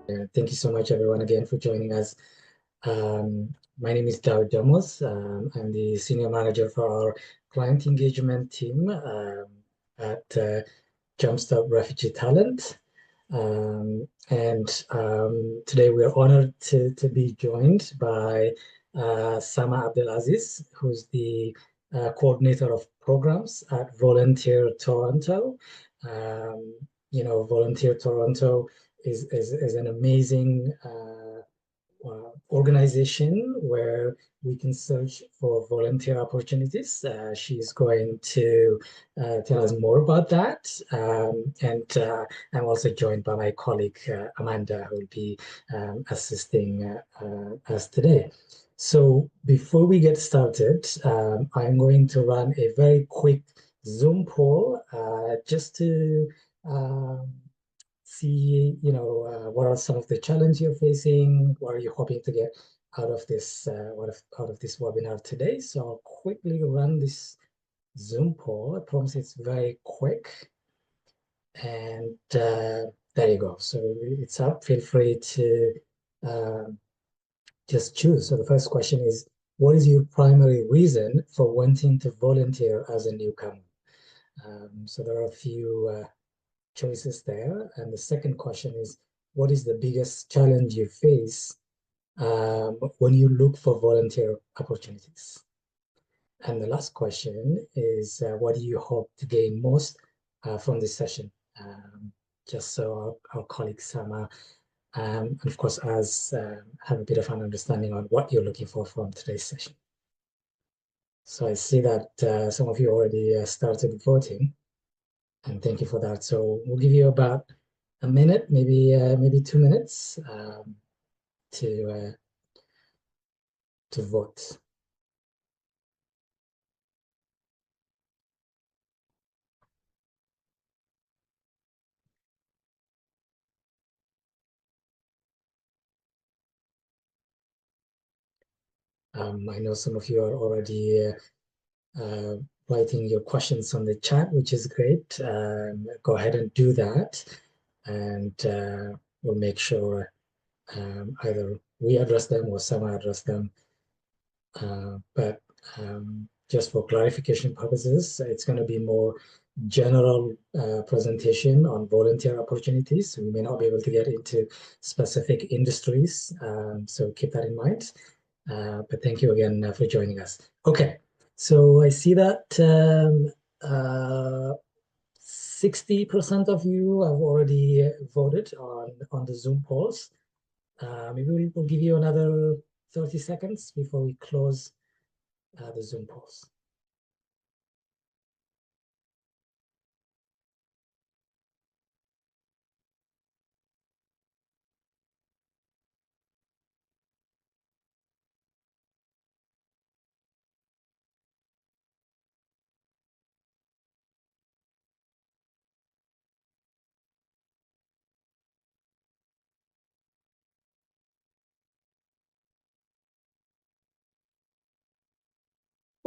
Thank you so much, everyone, again for joining us. My name is David Damos. I'm the Senior Manager for our Client Engagement team at Jumpstart Refugee Talent. Today we are honored to be joined by Samah AbdelAziz, who's the Coordinator of Programs at Volunteer Toronto. Volunteer Toronto is an amazing organization where we can search for volunteer opportunities. She's going to tell us more about that. I'm also joined by my colleague, Amanda, who will be assisting us today. So before we get started, I'm going to run a very quick Zoom poll just to see, what are some of the challenges you're facing? What are you hoping to get out of this out of this webinar today? So I'll quickly run this Zoom poll. I promise it's very quick. And there you go. So it's up. Feel free to just choose. So the first question is, what is your primary reason for wanting to volunteer as a newcomer? So there are a few choices there. And the second question is, what is the biggest challenge you face when you look for volunteer opportunities? And the last question is, what do you hope to gain most from this session? Just so our colleague Sama, and of course, us have a bit of an understanding on what you're looking for from today's session. So I see that some of you already started voting. And thank you for that. So we'll give you about a minute, maybe 2 minutes to vote. I know some of you are already writing your questions on the chat, which is great. Go ahead and do that, and we'll make sure either we address them or someone address them. But just for clarification purposes, it's going to be more general presentation on volunteer opportunities. We may not be able to get into specific industries, so keep that in mind. But thank you again for joining us. Okay, so I see that 60% of you have already voted on the Zoom polls. Maybe we'll give you another 30 seconds before we close the Zoom polls.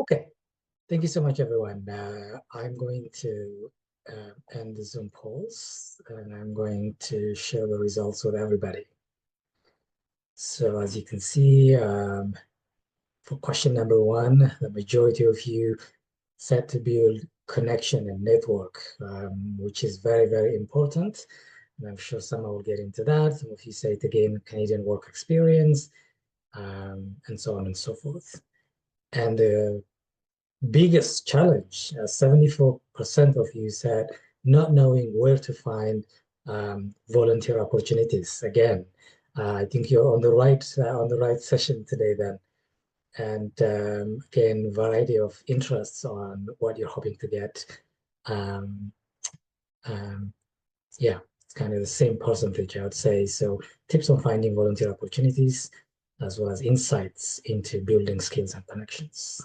Okay, thank you so much, everyone. I'm going to end the Zoom polls, and I'm going to share the results with everybody. So as you can see, for question number one, the majority of you said to build connection and network, which is very, very important. And I'm sure someone will get into that. Some of you say to gain Canadian work experience, and so on and so forth. And the biggest challenge, 74% of you said not knowing where to find volunteer opportunities. Again, I think you're on the right session today then. And again, variety of interests on what you're hoping to get. Yeah, it's kind of the same percentage, I would say. So tips on finding volunteer opportunities, as well as insights into building skills and connections.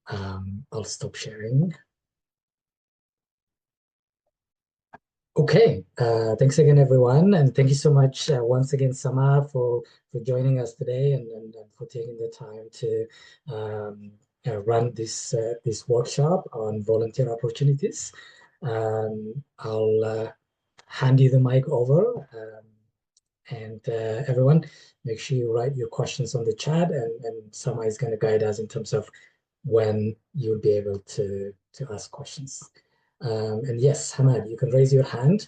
I'll stop sharing. Okay, thanks again, everyone. And thank you so much once again, Samah, for joining us today and for taking the time to run this workshop on volunteer opportunities. I'll hand you the mic over And everyone, make sure you write your questions on the chat, and Samah is going to guide us in terms of when you'll be able to ask questions. And yes, Hamad, you can raise your hand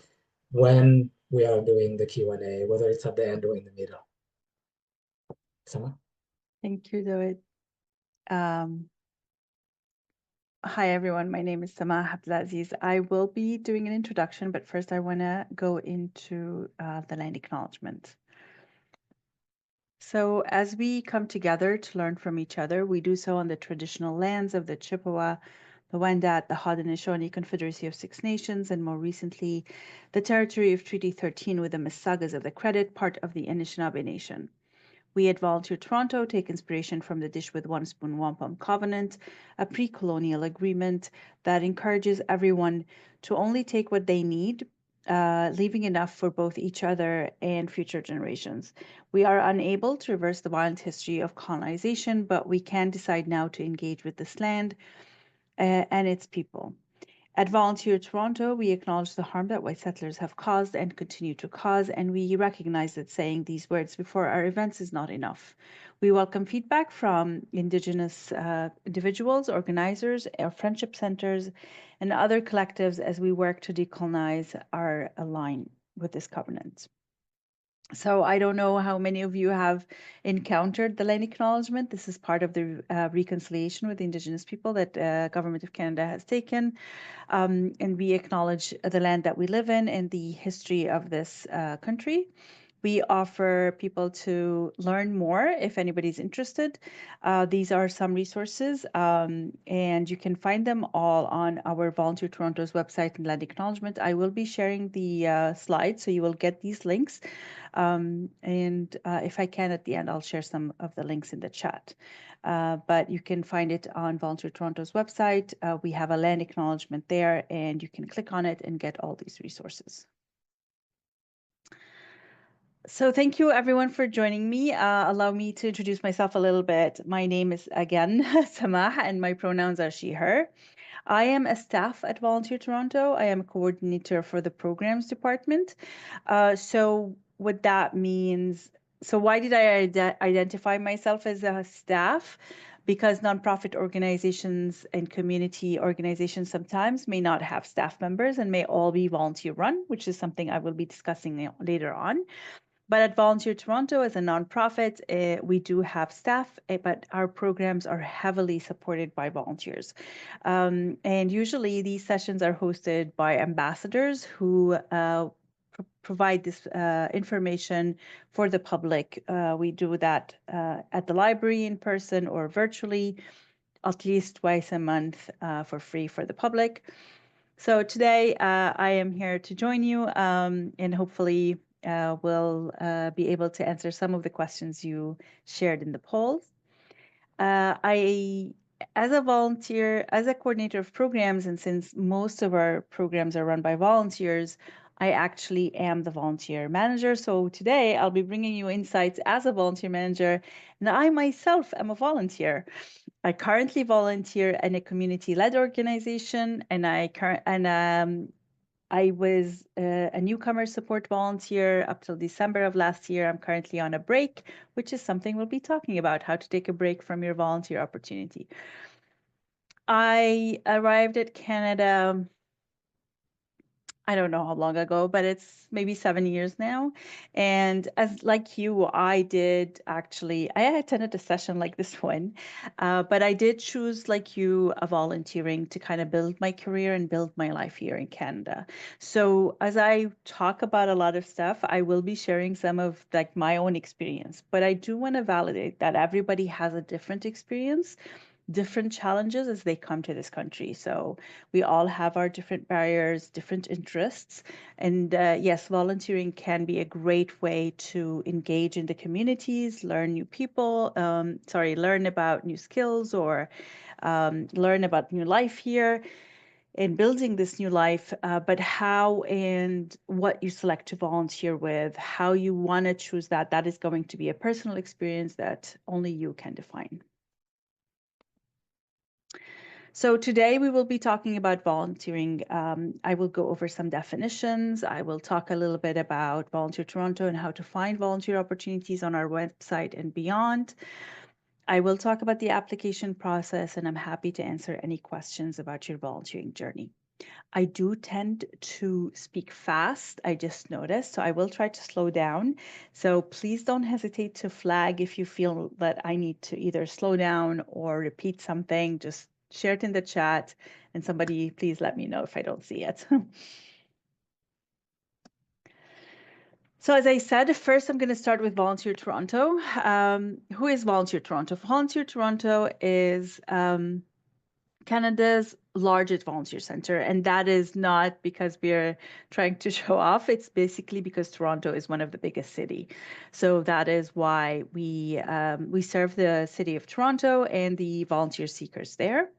when we are doing the Q&A, whether it's at the end or in the middle. Samah? Thank you, David. Hi, everyone. My name is Samah AbdelAziz. I will be doing an introduction, but first I want to go into the land acknowledgement. So as we come together to learn from each other, we do so on the traditional lands of the Chippewa, the Wendat, the Haudenosaunee Confederacy of Six Nations, and more recently, the territory of Treaty 13 with the Mississaugas of the Credit, part of the Anishinaabe Nation. We at Volunteer Toronto take inspiration from the Dish with One Spoon Wampum Covenant, a pre-colonial agreement that encourages everyone to only take what they need, leaving enough for both each other and future generations. We are unable to reverse the violent history of colonization, but we can decide now to engage with this land and its people. At Volunteer Toronto, we acknowledge the harm that white settlers have caused and continue to cause, and we recognize that saying these words before our events is not enough. We welcome feedback from Indigenous individuals, organizers, our friendship centers, and other collectives as we work to decolonize our align with this covenant. So I don't know how many of you have encountered the land acknowledgement. This is part of the reconciliation with the Indigenous people that Government of Canada has taken. And we acknowledge the land that we live in and the history of this country. We offer people to learn more if anybody's interested. These are some resources, and you can find them all on our Volunteer Toronto's website and land acknowledgement. I will be sharing the slides, so you will get these links. And if I can at the end, I'll share some of the links in the chat. But you can find it on Volunteer Toronto's website. We have a land acknowledgement there, and you can click on it and get all these resources. So thank you everyone for joining me. Allow me to introduce myself a little bit. My name is again Samah, and my pronouns are she, her. I am a staff at Volunteer Toronto. I am a coordinator for the programs department. So what that means, so why did I identify myself as a staff? Because nonprofit organizations and community organizations sometimes may not have staff members and may all be volunteer run, which is something I will be discussing later on. But at Volunteer Toronto, as a nonprofit, we do have staff, but our programs are heavily supported by volunteers. And usually these sessions are hosted by ambassadors who provide this information for the public. We do that at the library in person or virtually, at least twice a month for free for the public. So today I am here to join you and hopefully we'll be able to answer some of the questions you shared in the polls. As a volunteer, as a coordinator of programs, and since most of our programs are run by volunteers, I actually am the volunteer manager. So today I'll be bringing you insights as a volunteer manager, and I myself am a volunteer. I currently volunteer in a community-led organization, and I was a newcomer support volunteer up till December of last year. I'm currently on a break, which is something we'll be talking about, how to take a break from your volunteer opportunity. I arrived at Canada, I don't know how long ago, but it's maybe 7 years now. And as like you, I attended a session like this one, but I did choose, like you, a volunteering to kind of build my career and build my life here in Canada. So as I talk about a lot of stuff, I will be sharing some of like my own experience, but I do want to validate that everybody has a different experience, different challenges as they come to this country. So we all have our different barriers, different interests. And yes, volunteering can be a great way to engage in the communities, learn new people, learn about new skills or learn about new life here in building this new life, but how and what you select to volunteer with, how you want to choose that is going to be a personal experience that only you can define. So today we will be talking about volunteering. I will go over some definitions. I will talk a little bit about Volunteer Toronto and how to find volunteer opportunities on our website and beyond. I will talk about the application process, and I'm happy to answer any questions about your volunteering journey. I do tend to speak fast, I just noticed, so I will try to slow down. So please don't hesitate to flag if you feel that I need to either slow down or repeat something. Just share it in the chat, and somebody please let me know if I don't see it. So as I said, first I'm going to start with Volunteer Toronto. Who is Volunteer Toronto? Volunteer Toronto is Canada's largest volunteer center, and that is not because we're trying to show off. It's basically because Toronto is one of the biggest city, so that is why we serve the city of Toronto and the volunteer seekers there.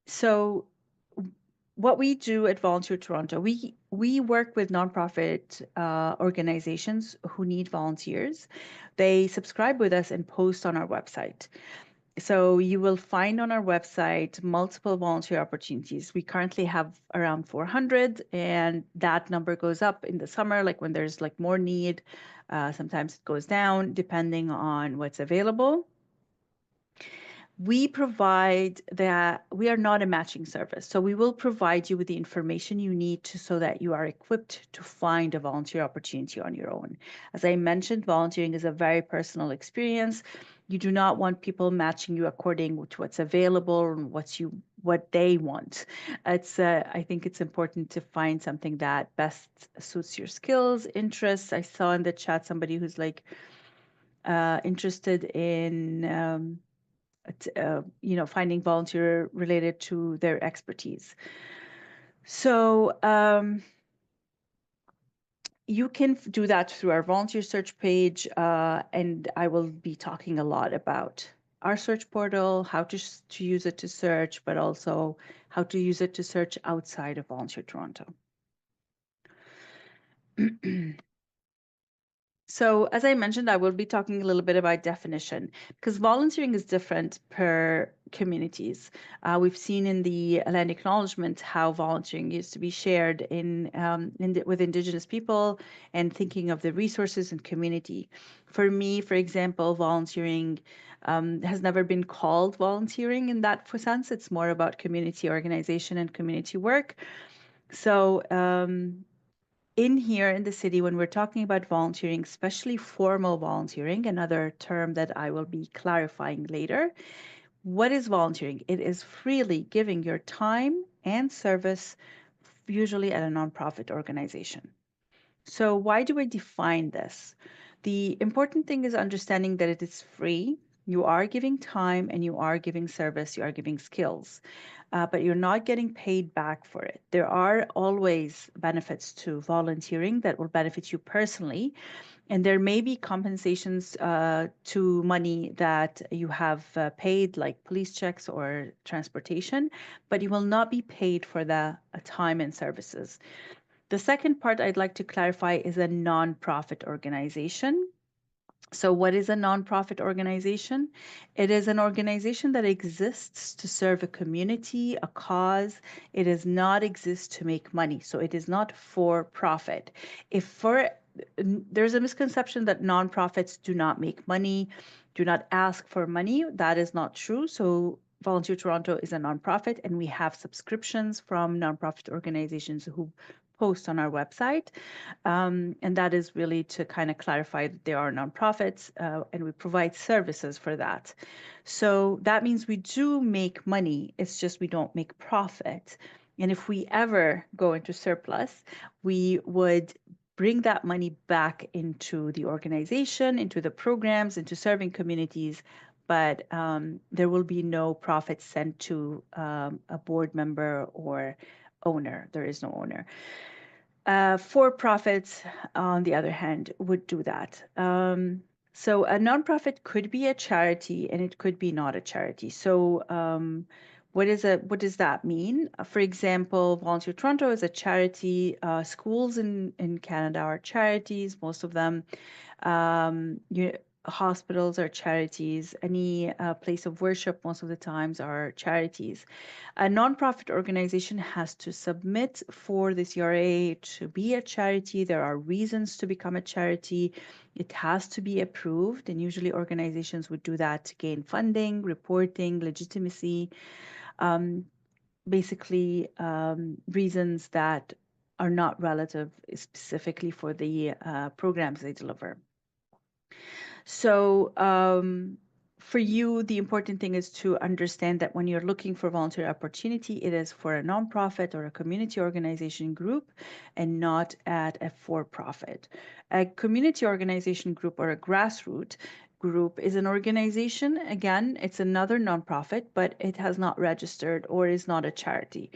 So what we do at Volunteer Toronto, we work with nonprofit organizations who need volunteers. They subscribe with us and post on our website. So you will find on our website multiple volunteer opportunities. We currently have around 400, and that number goes up in the summer, like when there's like more need. Sometimes it goes down depending on what's available. We provide that we are not a matching service. So we will provide you with the information you need so that you are equipped to find a volunteer opportunity on your own. As I mentioned, volunteering is a very personal experience. You do not want people matching you according to what's available and what they want. I think it's important to find something that best suits your skills, interests. I saw in the chat somebody who's like interested in finding volunteer related to their expertise. So you can do that through our volunteer search page, and I will be talking a lot about our search portal, how to use it to search, but also how to use it to search outside of Volunteer Toronto. So as I mentioned, I will be talking a little bit about definition because volunteering is different per communities. We've seen in the land acknowledgement how volunteering used to be shared with Indigenous people and thinking of the resources and community. For me, for example, volunteering has never been called volunteering in that sense. It's more about community organization and community work. So in here in the city, when we're talking about volunteering, especially formal volunteering, another term that I will be clarifying later, what is volunteering? It is freely giving your time and service, usually at a nonprofit organization. So why do I define this? The important thing is understanding that it is free. You are giving time and you are giving service, you are giving skills, but you're not getting paid back for it. There are always benefits to volunteering that will benefit you personally, and there may be compensations to money that you have paid, like police checks or transportation, but you will not be paid for the time and services. The second part I'd like to clarify is a nonprofit organization. So what is a nonprofit organization? It is an organization that exists to serve a community, a cause. It does not exist to make money. So it is not for profit. There's a misconception that nonprofits do not make money, do not ask for money. That is not true. So Volunteer Toronto is a nonprofit, and we have subscriptions from nonprofit organizations who post on our website. And that is really to kind of clarify that there are nonprofits and we provide services for that. So that means we do make money. It's just we don't make profit. And if we ever go into surplus, we would bring that money back into the organization, into the programs, into serving communities, but there will be no profit sent to a board member or owner. There is no owner. For-profits, on the other hand, would do that. So a nonprofit could be a charity and it could be not a charity. So what does that mean? For example, Volunteer Toronto is a charity. Schools in Canada are charities, most of them. hospitals are charities. Any place of worship, most of the times, are charities. A nonprofit organization has to submit for the CRA to be a charity. There are reasons to become a charity. It has to be approved, and usually organizations would do that to gain funding, reporting, legitimacy, um, basically reasons that are not relative specifically for the programs they deliver. So for you, the important thing is to understand that when you're looking for volunteer opportunity, it is for a nonprofit or a community organization group and not at a for-profit. A community organization group or a grassroots group is an organization. Again, it's another nonprofit, but it has not registered or is not a charity.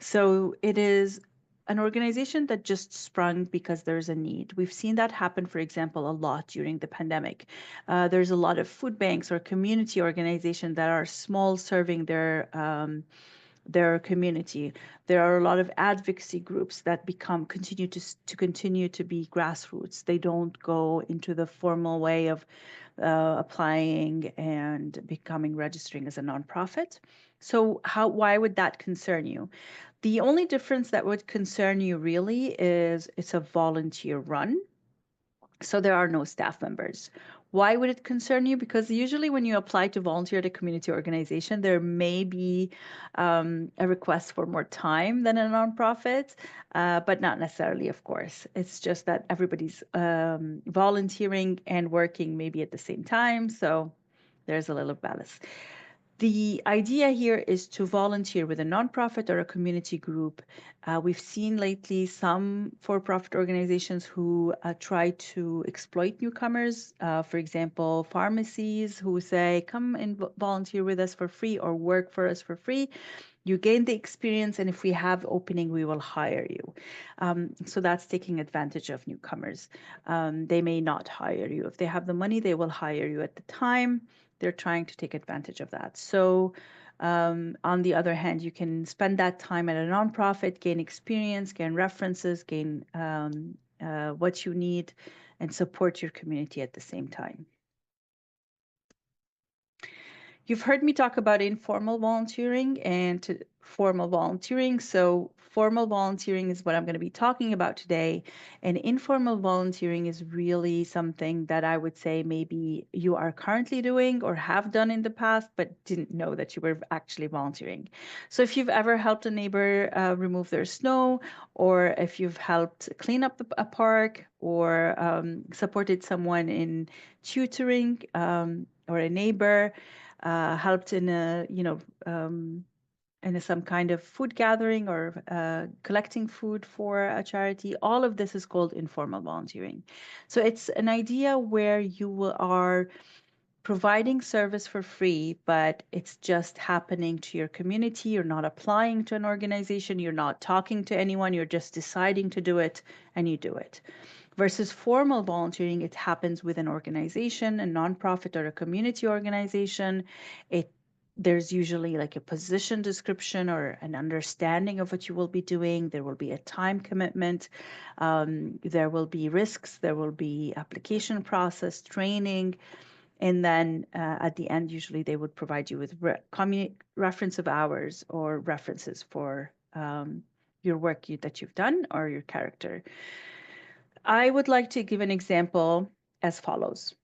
So it is an organization that just sprung because there's a need. We've seen that happen, for example, a lot during the pandemic. There's a lot of food banks or community organizations that are small, serving their community. There are a lot of advocacy groups that continue to be grassroots. They don't go into the formal way of applying and becoming registering as a nonprofit. So why would that concern you? The only difference that would concern you really is it's a volunteer run, so there are no staff members. Why would it concern you? Because usually when you apply to volunteer at a community organization, there may be a request for more time than a nonprofit, but not necessarily, of course. It's just that everybody's volunteering and working maybe at the same time, so there's a little balance. The idea here is to volunteer with a nonprofit or a community group. We've seen lately some for-profit organizations who try to exploit newcomers. For example, pharmacies who say, come and volunteer with us for free or work for us for free. You gain the experience, and if we have opening, we will hire you. So that's taking advantage of newcomers. They may not hire you. If they have the money, they will hire you at the time. They're trying to take advantage of that. So on the other hand, you can spend that time at a nonprofit, gain experience, gain references, gain what you need, and support your community at the same time. You've heard me talk about informal volunteering and formal volunteering. So formal volunteering is what I'm going to be talking about today. And informal volunteering is really something that I would say maybe you are currently doing or have done in the past, but didn't know that you were actually volunteering. So if you've ever helped a neighbor remove their snow, or if you've helped clean up a park, or supported someone in tutoring, or a neighbor, helped in some kind of food gathering or collecting food for a charity. All of this is called informal volunteering. So it's an idea where you are providing service for free, but it's just happening to your community. You're not applying to an organization. You're not talking to anyone. You're just deciding to do it, and you do it. Versus formal volunteering, it happens with an organization, a nonprofit or a community organization. There's usually like a position description or an understanding of what you will be doing. There will be a time commitment. There will be risks. There will be application process, training. And then at the end, usually they would provide you with reference of hours or references for your work that you've done or your character. I would like to give an example as follows.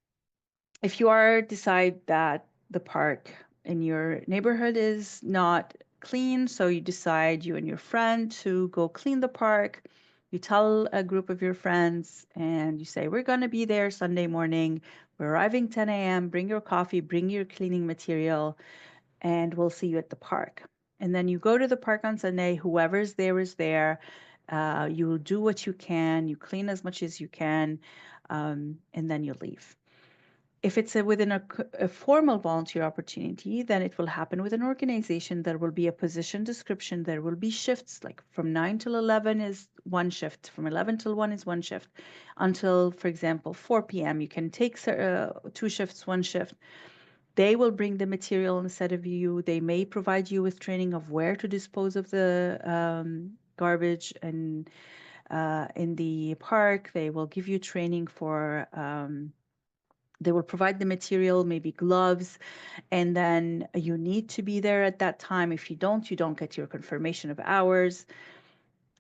If you decide that the park in your neighborhood is not clean, so you decide, you and your friend, to go clean the park. You tell a group of your friends and you say, we're going to be there Sunday morning. We're arriving 10 a.m. Bring your coffee, bring your cleaning material, and we'll see you at the park. And then you go to the park on Sunday. Whoever's there is there. You will do what you can. You clean as much as you can, and then you leave. If it's within a formal volunteer opportunity, then it will happen with an organization. There will be a position description. There will be shifts, like from 9 till 11 is one shift, from 11 till 1 is one shift, until, for example, 4 p.m. You can take 2 shifts, 1 shift. They will bring the material instead of you. They may provide you with training of where to dispose of the garbage and in the park. They will give you training for They will provide the material, maybe gloves, and then you need to be there at that time. If you don't get your confirmation of hours.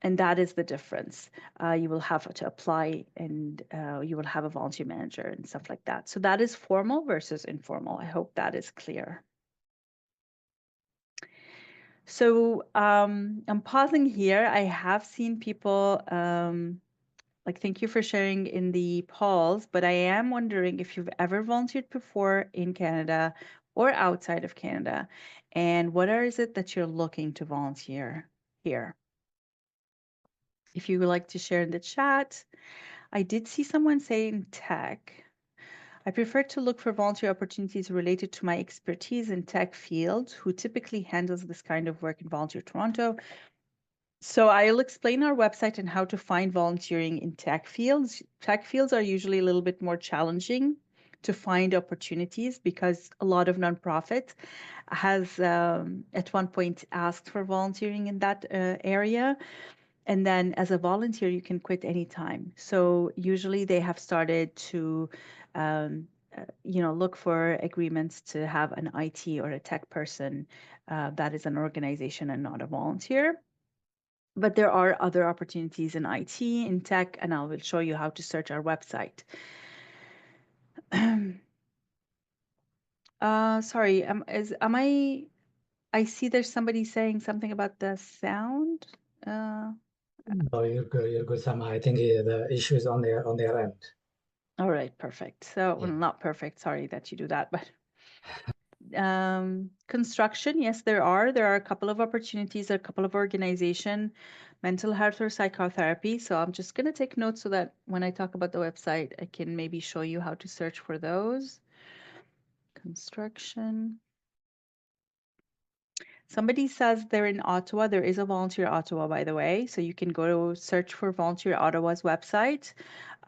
And that is the difference. You will have to apply, and you will have a volunteer manager and stuff like that. So that is formal versus informal. I hope that is clear. So I'm pausing here. I have seen people like, thank you for sharing in the polls, but I am wondering if you've ever volunteered before in Canada or outside of Canada, and what is it that you're looking to volunteer here? If you would like to share in the chat. I did see someone say in tech. I prefer to look for volunteer opportunities related to my expertise in tech field, who typically handles this kind of work in Volunteer Toronto. So I'll explain our website and how to find volunteering in tech fields. Tech fields are usually a little bit more challenging to find opportunities because a lot of nonprofits has at one point asked for volunteering in that area. And then as a volunteer, you can quit anytime. So usually they have started to, look for agreements to have an IT or a tech person that is an organization and not a volunteer. But there are other opportunities in IT, in tech, and I will show you how to search our website. Sorry, I see there's somebody saying something about the sound. No, you're good, Samah. I think the issue is on their end. All right, perfect. So, well, Yeah. not perfect. Sorry that you do that, but construction, yes, there are. There are a couple of opportunities, a couple of organization, mental health or psychotherapy. So I'm just going to take notes so that when I talk about the website, I can maybe show you how to search for those. Construction. Somebody says they're in Ottawa. There is a Volunteer Ottawa, by the way. So you can go to search for Volunteer Ottawa's website.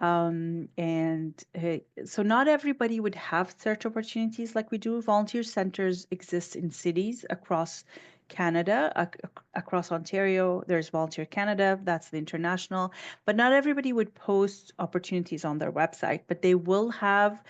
So not everybody would have search opportunities like we do. Volunteer centers exist in cities across Canada, across Ontario. There's Volunteer Canada, that's the international. But not everybody would post opportunities on their website, but they will have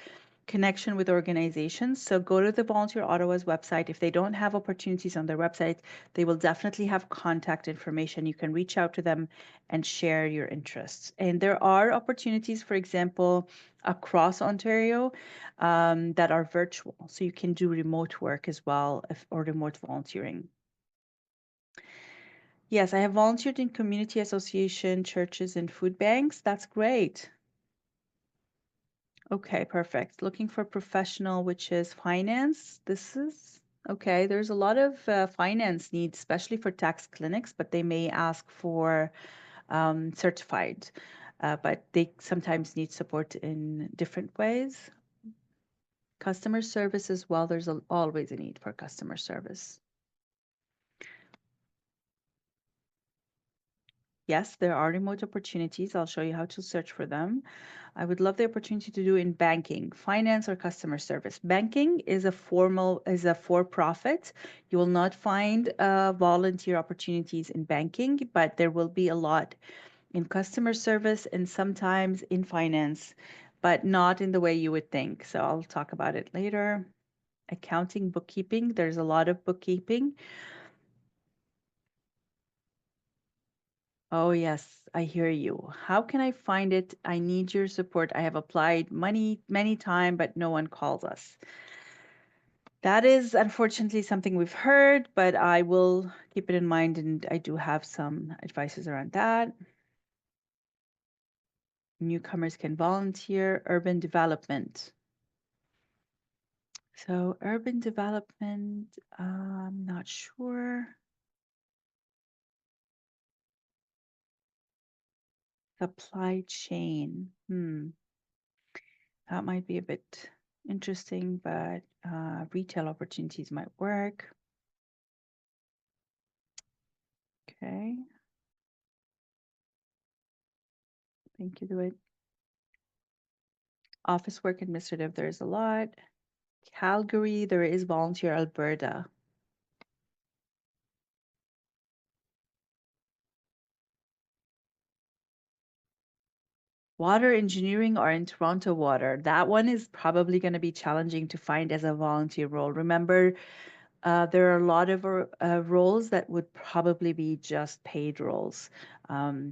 connection with organizations. So go to the Volunteer Ottawa's website. If they don't have opportunities on their website, they will definitely have contact information. You can reach out to them and share your interests. And there are opportunities, for example, across Ontario that are virtual. So you can do remote work as well or remote volunteering. Yes, I have volunteered in community association, churches, and food banks. That's great. Okay, perfect. Looking for professional, which is finance. This is okay. There's a lot of finance needs, especially for tax clinics, but they may ask for certified, but they sometimes need support in different ways. Customer service as well. There's always a need for customer service. Yes, there are remote opportunities. I'll show you how to search for them. I would love the opportunity to do in banking, finance, or customer service. Banking is a for-profit. You will not find volunteer opportunities in banking, but there will be a lot in customer service and sometimes in finance, but not in the way you would think. So I'll talk about it later. Accounting, bookkeeping, there's a lot of bookkeeping. Oh, yes, I hear you. How can I find it? I need your support. I have applied many times, but no one calls us. That is unfortunately something we've heard, but I will keep it in mind, and I do have some advices around that. Newcomers can volunteer. Urban development. So urban development, I'm not sure. Supply chain. That might be a bit interesting, but retail opportunities might work. Okay. Thank you, Dwight. Office work administrative, there's a lot. Calgary, there is Volunteer Alberta. Water engineering or in Toronto Water. That one is probably going to be challenging to find as a volunteer role. Remember, there are a lot of roles that would probably be just paid roles.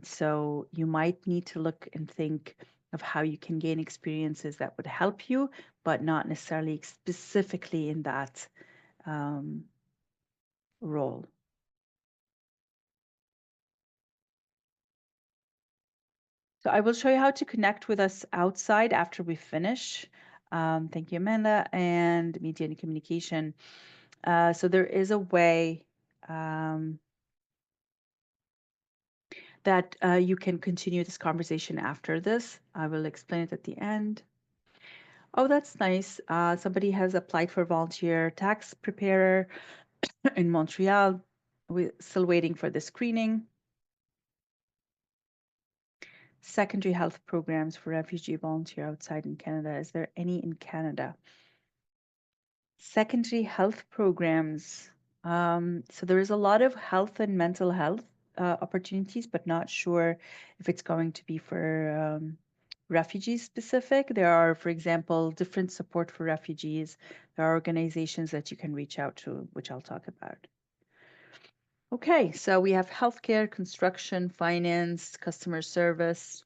So you might need to look and think of how you can gain experiences that would help you, but not necessarily specifically in that role. So I will show you how to connect with us outside after we finish. Thank you, Amanda, and media and communication. So there is a way that you can continue this conversation after this. I will explain it at the end. Oh, that's nice. Somebody has applied for volunteer tax preparer in Montreal. We're still waiting for the screening. Secondary health programs for refugee volunteer outside in Canada. Is there any in Canada? Secondary health programs. So there is a lot of health and mental health opportunities, but not sure if it's going to be for refugees specific. There are, for example, different support for refugees. There are organizations that you can reach out to, which I'll talk about. Okay, so we have healthcare, construction, finance, customer service.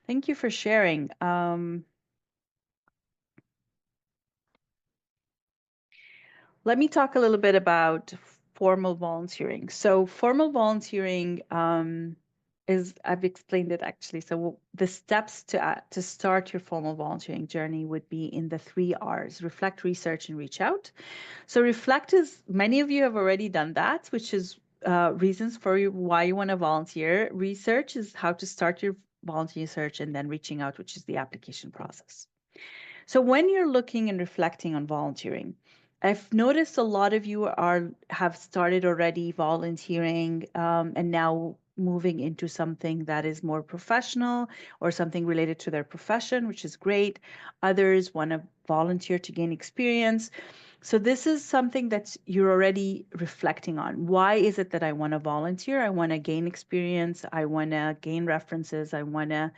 Thank you for sharing. Let me talk a little bit about formal volunteering. So formal volunteering is, I've explained it actually. So the steps to start your formal volunteering journey would be in the 3 Rs: reflect, research, and reach out. So reflect is, many of you have already done that, which is reasons for why you want to volunteer. Research is how to start your volunteer search, and then reaching out, which is the application process. So when you're looking and reflecting on volunteering, I've noticed a lot of you have started already volunteering and now moving into something that is more professional or something related to their profession, which is great. Others want to volunteer to gain experience. So this is something that you're already reflecting on. Why is it that I want to volunteer? I want to gain experience. I want to gain references. I want to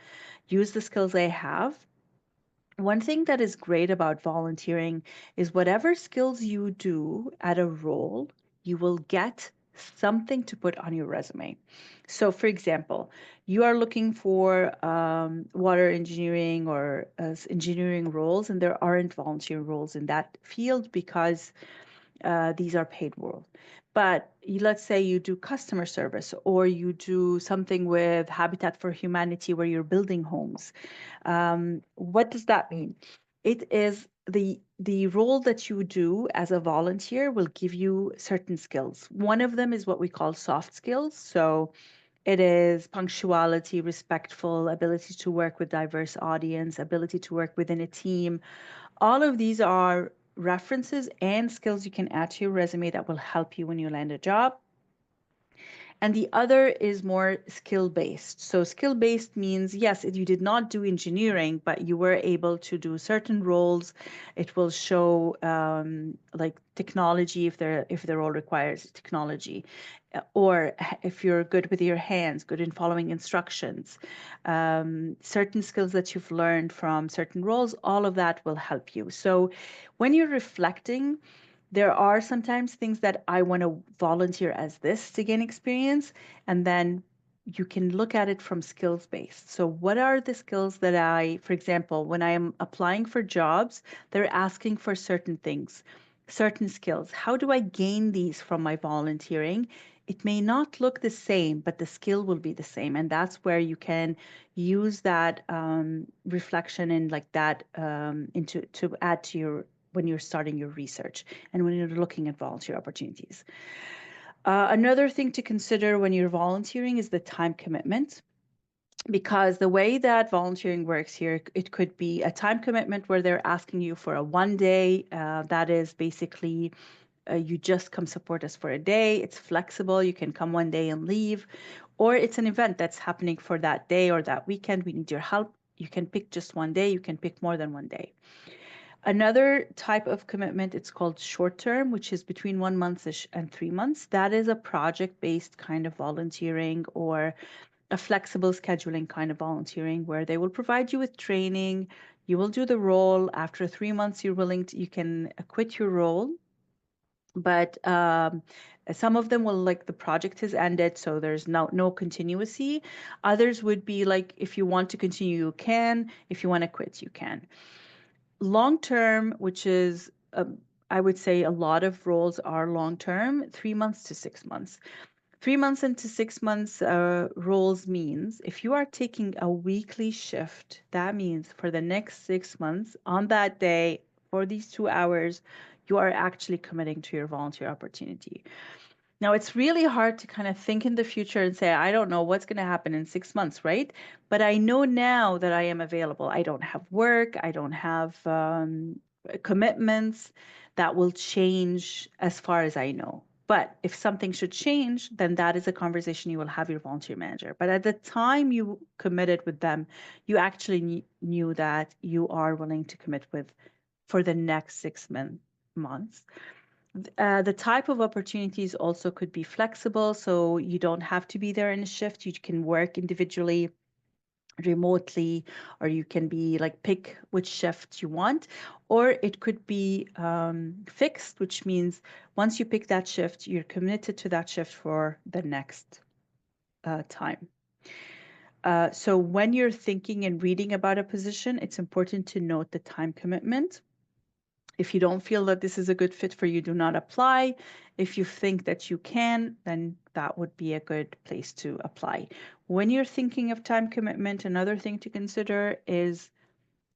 use the skills I have. One thing that is great about volunteering is whatever skills you do at a role, you will get something to put on your resume. So, for example, you are looking for water engineering or engineering roles, and there aren't volunteer roles in that field because these are paid roles. But let's say you do customer service or you do something with Habitat for Humanity where you're building homes. What does that mean? It is the role that you do as a volunteer will give you certain skills. One of them is what we call soft skills. So it is punctuality, respectful, ability to work with diverse audience, ability to work within a team. All of these are references and skills you can add to your resume that will help you when you land a job. And the other is more skill-based. So skill-based means, yes, you did not do engineering, but you were able to do certain roles. It will show like technology if the role requires technology, or if you're good with your hands, good in following instructions, certain skills that you've learned from certain roles, all of that will help you. So when you're reflecting, there are sometimes things that I want to volunteer as this to gain experience, and then you can look at it from skills based. So what are the skills that for example, when I am applying for jobs, they're asking for certain things, certain skills. How do I gain these from my volunteering? It may not look the same, but the skill will be the same. And that's where you can use that reflection and like that to add to your when you're starting your research and when you're looking at volunteer opportunities. Another thing to consider when you're volunteering is the time commitment, because the way that volunteering works here, it could be a time commitment where they're asking you for a 1 day. That is basically you just come support us for a day. It's flexible. You can come 1 day and leave. Or it's an event that's happening for that day or that weekend. We need your help. You can pick just 1 day. You can pick more than 1 day. Another type of commitment, it's called short term, which is between 1 month and 3 months. That is a project based kind of volunteering or a flexible scheduling kind of volunteering where they will provide you with training. You will do the role. After 3 months, you can quit your role. But some of them will, like, the project has ended, so there's no continuity. Others would be like, if you want to continue, you can. If you want to quit, you can. Long term, which is I would say a lot of roles are long term, 3 months to 6 months. 3 months into 6 months roles means if you are taking a weekly shift, that means for the next 6 months, on that day, for these 2 hours, you are actually committing to your volunteer opportunity. Now, it's really hard to kind of think in the future and say, I don't know what's going to happen in 6 months, right? But I know now that I am available. I don't have work. I don't have commitments that will change as far as I know. But if something should change, then that is a conversation you will have your volunteer manager. But at the time you committed with them, you actually knew that you are willing to commit with for the next 6 months. The type of opportunities also could be flexible, so you don't have to be there in a shift. You can work individually, remotely, or you can be like pick which shift you want, or it could be fixed, which means once you pick that shift, you're committed to that shift for the next time. So when you're thinking and reading about a position, it's important to note the time commitment. If you don't feel that this is a good fit for you, do not apply. If you think that you can, then that would be a good place to apply. When you're thinking of time commitment, another thing to consider is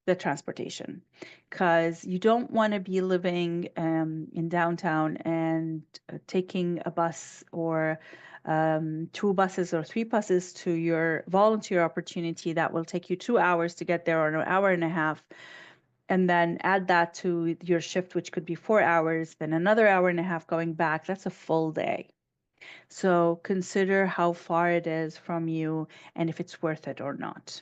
the transportation, because you don't want to be living in downtown and taking a bus or 2 buses or 3 buses to your volunteer opportunity that will take you 2 hours to get there, or an hour and a half, and then add that to your shift, which could be 4 hours, then another hour and a half going back. That's a full day. So consider how far it is from you and if it's worth it or not.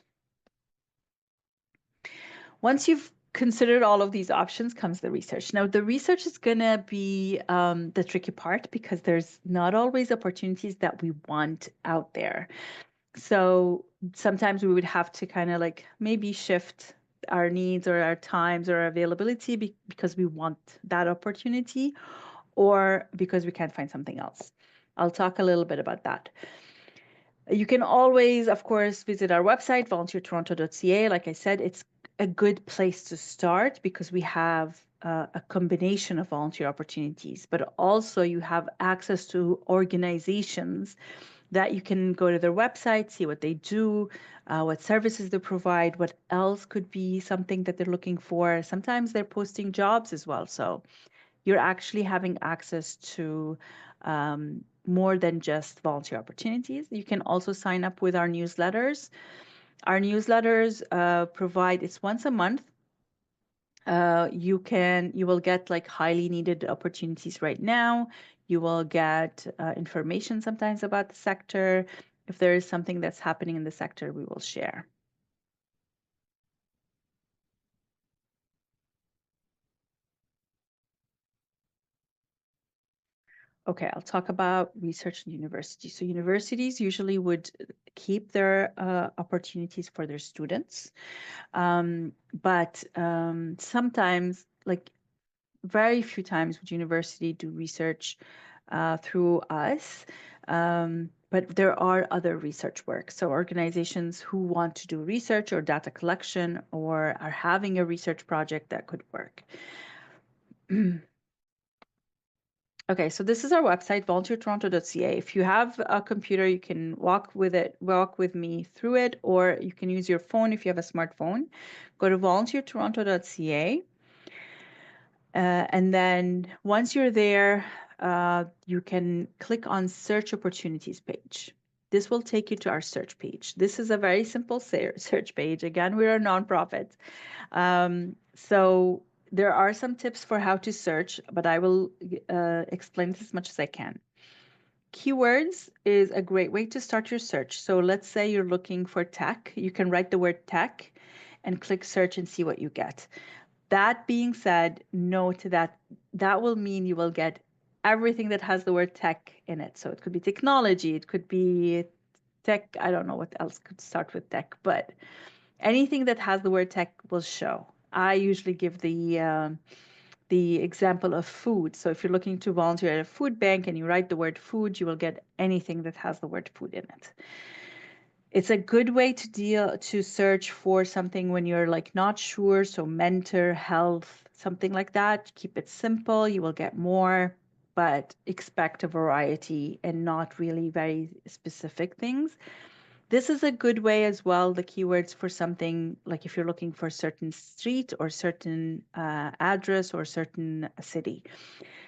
Once you've considered all of these options comes the research. Now, the research is going to be the tricky part, because there's not always opportunities that we want out there. So sometimes we would have to kind of like maybe shift our needs or our times or our availability because we want that opportunity, or because we can't find something else. I'll talk a little bit about that. You can always, of course, visit our website, volunteertoronto.ca. Like I said, it's a good place to start because we have a combination of volunteer opportunities, but also you have access to organizations that you can go to their website, see what they do, what services they provide, what else could be something that they're looking for. Sometimes they're posting jobs as well. So you're actually having access to more than just volunteer opportunities. You can also sign up with our newsletters. Our newsletters provide, it's once a month. You will get like highly needed opportunities right now. You will get information sometimes about the sector. If there is something that's happening in the sector, we will share. Okay, I'll talk about research in universities. So universities usually would keep their opportunities for their students. But sometimes, like very few times, would university do research through us. But there are other research work. So organizations who want to do research or data collection or are having a research project that could work. Okay, so this is our website, volunteertoronto.ca. If you have a computer, you can walk with me through it, or you can use your phone if you have a smartphone. Go to volunteertoronto.ca. And then once you're there, you can click on Search Opportunities page. This will take you to our search page. This is a very simple search page. Again, we're a nonprofit. So there are some tips for how to search, but I will explain this as much as I can. Keywords is a great way to start your search. So let's say you're looking for tech. You can write the word tech and click search and see what you get. That being said, note that that will mean you will get everything that has the word tech in it. So it could be technology, it could be tech. I don't know what else could start with tech, but anything that has the word tech will show. I usually give the example of food. So if you're looking to volunteer at a food bank and you write the word food, you will get anything that has the word food in it. It's a good way to search for something when you're like not sure. So mentor, health, something like that. Keep it simple. You will get more, but expect a variety and not really very specific things. This is a good way as well, the keywords for something like if you're looking for a certain street or certain address or certain city.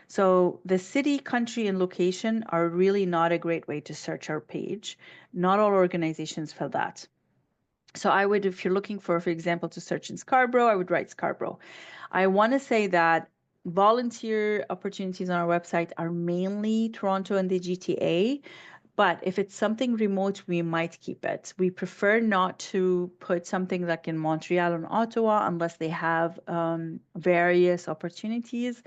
So the city, country, and location are really not a great way to search our page. Not all organizations fill that. So I would, if you're looking for example, to search in Scarborough, I would write Scarborough. I want to say that volunteer opportunities on our website are mainly Toronto and the GTA. But if it's something remote, we might keep it. We prefer not to put something like in Montreal and Ottawa unless they have various opportunities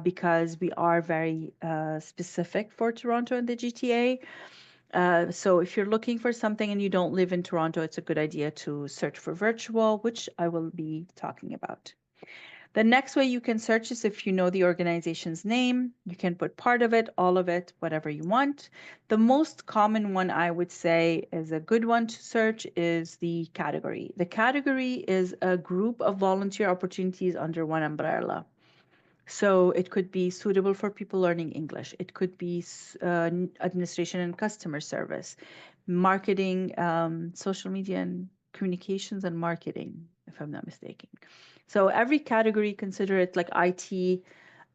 because we are very specific for Toronto and the GTA. So if you're looking for something and you don't live in Toronto, it's a good idea to search for virtual, which I will be talking about. The next way you can search is if you know the organization's name. You can put part of it, all of it, whatever you want. The most common one I would say is a good one to search is the category. The category is a group of volunteer opportunities under one umbrella. So it could be suitable for people learning English. It could be administration and customer service, marketing, social media and communications and marketing, if I'm not mistaken. So every category, consider it like IT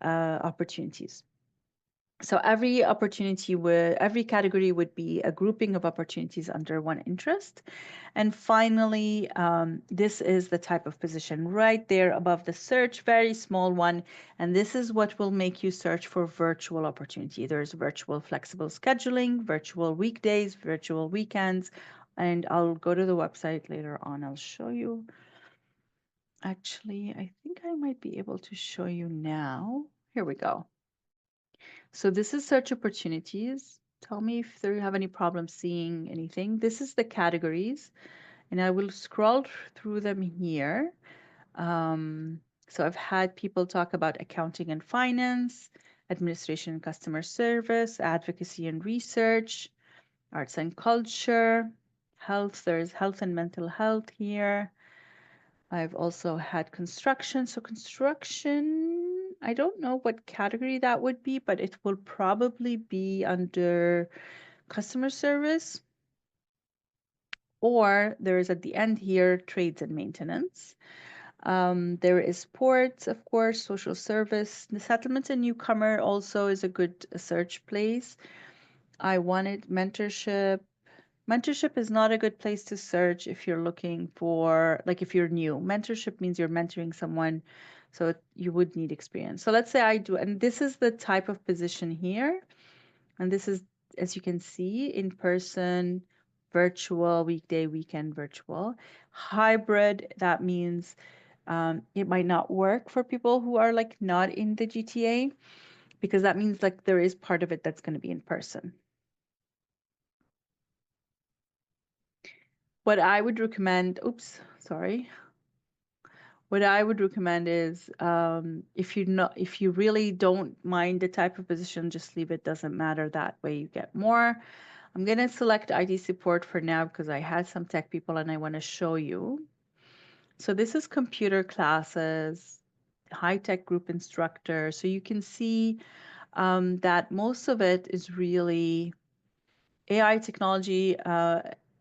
opportunities. So every category would be a grouping of opportunities under one interest. And finally, this is the type of position right there above the search, very small one. And this is what will make you search for virtual opportunity. There's virtual flexible scheduling, virtual weekdays, virtual weekends. And I'll go to the website later on. I'll show you. Actually, I think I might be able to show you now. Here we go. So this is search opportunities. Tell me if you have any problem seeing anything. This is the categories, and I will scroll through them here. So I've had people talk about accounting and finance, administration and customer service, advocacy and research, arts and culture, health. There's health and mental health here. I've also had construction. So construction, I don't know what category that would be, but it will probably be under customer service. Or there is at the end here, trades and maintenance. There is sports, of course, social service. The settlement and newcomer also is a good search place. I wanted mentorship. Mentorship is not a good place to search if you're looking for, like if you're new. Mentorship means you're mentoring someone, so you would need experience. So let's say I do, and this is the type of position here. And this is, as you can see, in person, virtual, weekday, weekend, virtual. Hybrid, that means it might not work for people who are like not in the GTA because that means like there is part of it that's going to be in person. What I would recommend, oops, sorry. What I would recommend is if you really don't mind the type of position, just leave it. Doesn't matter. That way you get more. I'm gonna select IT support for now because I had some tech people and I want to show you. So this is computer classes, high tech group instructor. So you can see that most of it is really AI technology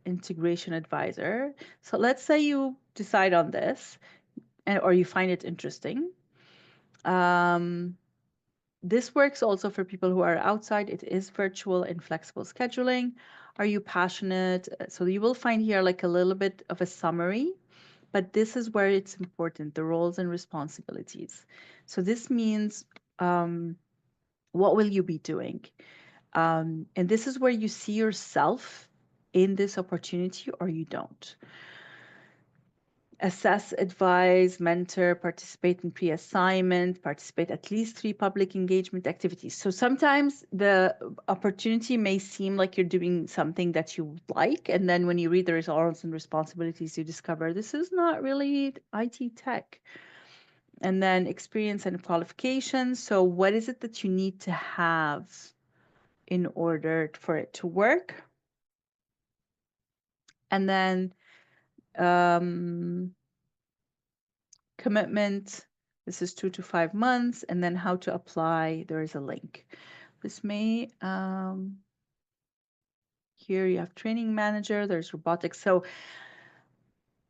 integration advisor. So let's say you decide on this or you find it interesting. This works also for people who are outside. It is virtual and flexible scheduling. Are you passionate? So you will find here like a little bit of a summary, but this is where it's important, the roles and responsibilities. So this means what will you be doing? And this is where you see yourself in this opportunity or you don't. assess, advise, mentor, participate in pre-assignment, participate at least 3 public engagement activities. So sometimes the opportunity may seem like you're doing something that you like, and then when you read the roles and responsibilities, you discover this is not really IT tech. And then experience and qualifications. So what is it that you need to have in order for it to work? And then commitment, this is 2 to 5 months, and then how to apply, there is a link. This may, here you have training manager, there's robotics. So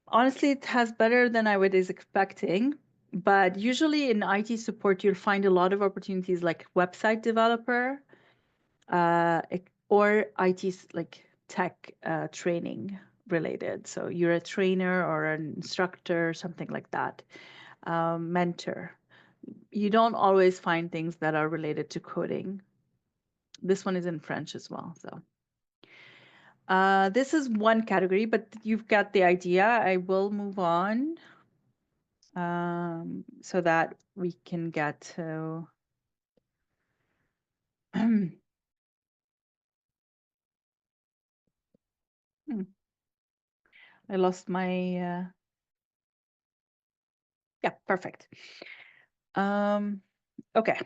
honestly, it has better than I was expecting, but usually in IT support, you'll find a lot of opportunities like website developer, or IT like tech training related. So you're a trainer or an instructor, something like that. Mentor. You don't always find things that are related to coding. This one is in French as well. So this is one category, but you've got the idea. I will move on so that we can get to I lost my yeah, perfect. Okay.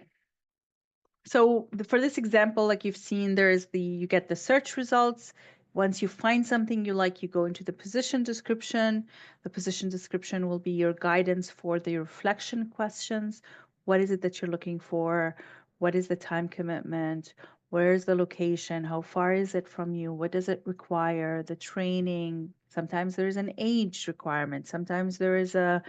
So for this example, like you've seen, you get the search results. Once you find something you like, you go into the position description. The position description will be your guidance for the reflection questions. What is it that you're looking for? What is the time commitment? Where is the location? How far is it from you? What does it require? The training. Sometimes there's an age requirement. Sometimes there is a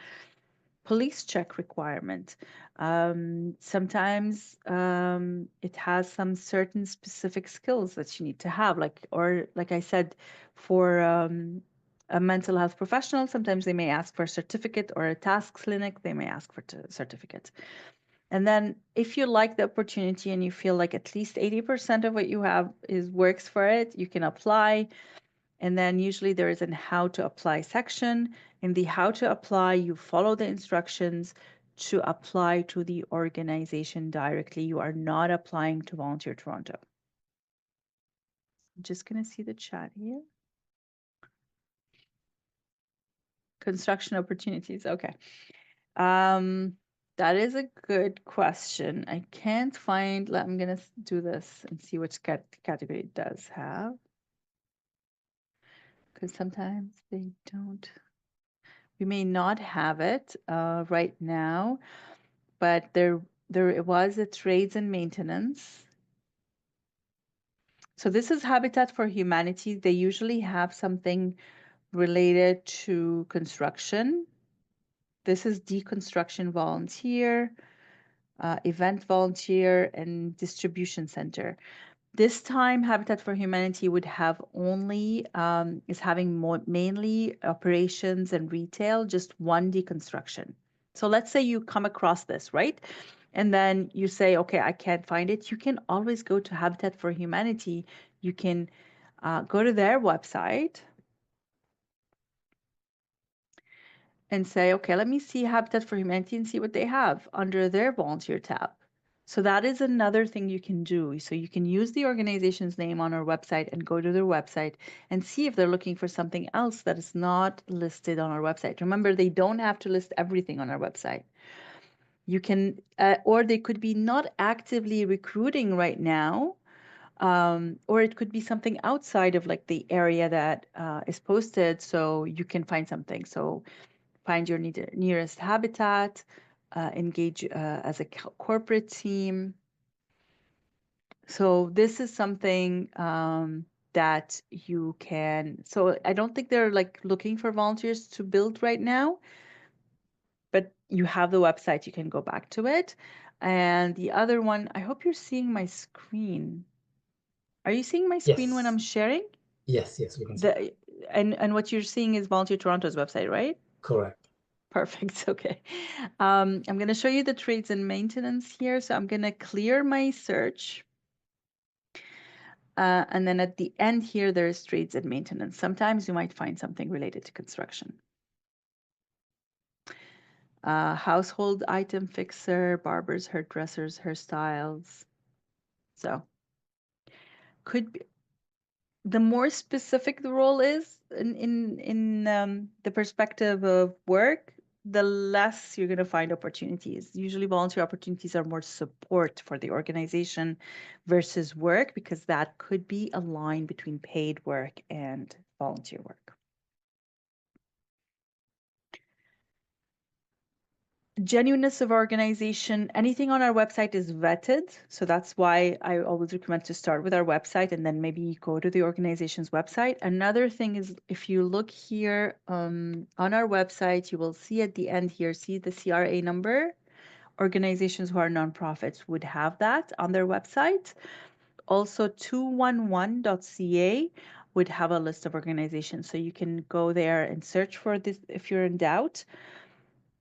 police check requirement. Sometimes it has some certain specific skills that you need to have, or like I said, for a mental health professional, sometimes they may ask for a certificate, or a task clinic, they may ask for a certificate. And then if you like the opportunity and you feel like at least 80% of what you have works for it, you can apply. And then usually there is an how to apply section. In the how to apply, you follow the instructions to apply to the organization directly. You are not applying to Volunteer Toronto. I'm just going to see the chat here. Construction opportunities. Okay. That is a good question. I can't find, I'm going to do this and see which category it does have. Because sometimes they don't. We may not have it right now, but there was a trades and maintenance. So this is Habitat for Humanity. They usually have something related to construction. This is deconstruction volunteer, event volunteer, and distribution center. This time, Habitat for Humanity would have only, is having mainly operations and retail, just one deconstruction. So let's say you come across this, right? And then you say, okay, I can't find it. You can always go to Habitat for Humanity. You can go to their website and say, okay, let me see Habitat for Humanity and see what they have under their volunteer tab. So that is another thing you can do. So you can use the organization's name on our website and go to their website and see if they're looking for something else that is not listed on our website. Remember, they don't have to list everything on our website. You can, or they could be not actively recruiting right now, or it could be something outside of like the area that is posted, so you can find something. So find your nearest habitat, engage as a corporate team. So this is something that you can, so I don't think they're like looking for volunteers to build right now, but you have the website, you can go back to it. And the other one, I hope you're seeing my screen. Are you seeing my screen when Yes. I'm sharing? Yes, we can see. And what you're seeing is Volunteer Toronto's website, right? Correct. Perfect. Okay. I'm going to show you the trades and maintenance here. So I'm going to clear my search. And then at the end here, there's trades and maintenance. Sometimes you might find something related to construction. household item fixer, barbers, hairdressers, hairstyles. So could be, the more specific the role is in the perspective of work, the less you're going to find opportunities. Usually volunteer opportunities are more support for the organization versus work, because that could be a line between paid work and volunteer work. Genuineness of organization, anything on our website is vetted. So that's why I always recommend to start with our website and then maybe go to the organization's website. Another thing is, if you look here on our website, you will see at the end here, see the CRA number. Organizations who are nonprofits would have that on their website. Also 211.ca would have a list of organizations. So you can go there and search for this if you're in doubt.